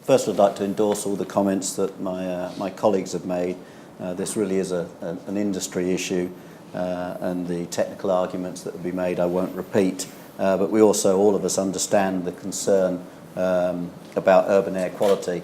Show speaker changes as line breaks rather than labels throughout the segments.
First, I'd like to endorse all the comments that my colleagues have made. This really is an industry issue, and the technical arguments that will be made I won't repeat. But we also, all of us, understand the concern about urban air quality.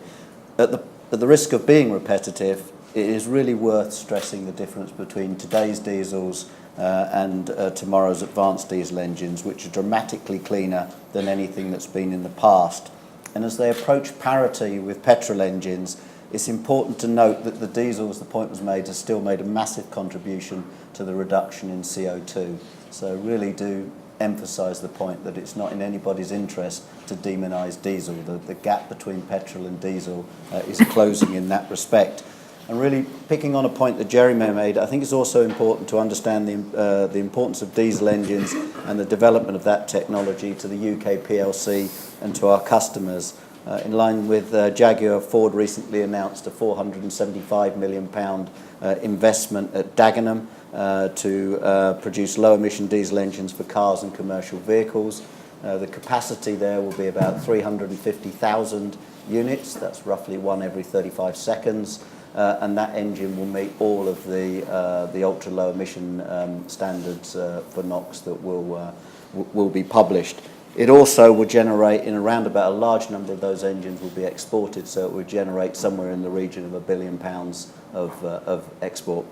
At the risk of being repetitive, it is really worth stressing the difference between today's diesels and tomorrow's advanced diesel engines, which are dramatically cleaner than anything that's been in the past. And as they approach parity with petrol engines, it's important to note that the diesel, as the point was made, has still made a massive contribution to the reduction in CO2. So really do emphasise the point that it's not in anybody's interest to demonise diesel. The gap between petrol and diesel is closing in that respect. And really, picking on a point that Jerry made, I think it's also important to understand the importance of diesel engines and the development of that technology to the UK PLC and to our customers. In line with Jaguar, Ford recently announced a £475 million investment at Dagenham to produce low-emission diesel engines for cars and commercial vehicles. The capacity there will be about 350,000 units. That's roughly one every 35 seconds. And that engine will meet all of the ultra-low emission standards for NOx that will be published. It also will generate, in around about a large number of those engines will be exported, so it will generate somewhere in the region of £1 billion of export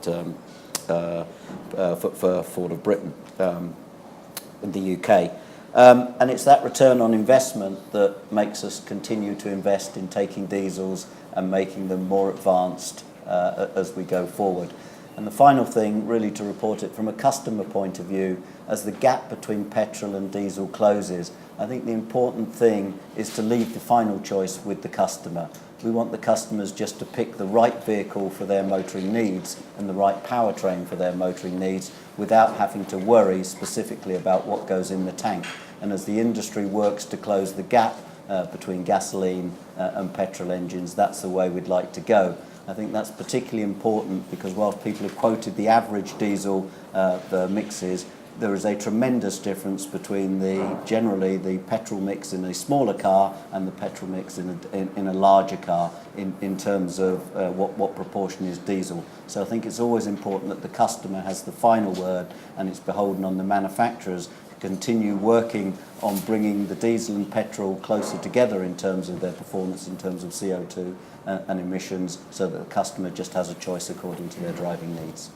for Ford of Britain in the UK. And it's that return on investment that makes us continue to invest in taking diesels and making them more advanced as we go forward. And the final thing, really, to report it from a customer point of view, as the gap between petrol and diesel closes, I think the important thing is to leave the final choice with the customer. We want the customers just to pick the right vehicle for their motoring needs and the right powertrain for their motoring needs without having to worry specifically about what goes in the tank. And as the industry works to close the gap between gasoline and petrol engines, that's the way we'd like to go. I think that's particularly important because whilst people have quoted the average diesel the mixes, there is a tremendous difference between generally the petrol mix in a smaller car and the petrol mix in a larger car in terms of what proportion is diesel. So I think it's always important that the customer has the final word, and it's beholden on the manufacturers continue working on bringing the diesel and petrol closer together in terms of their performance, in terms of CO2 and emissions, so that the customer just has a choice according to their driving needs.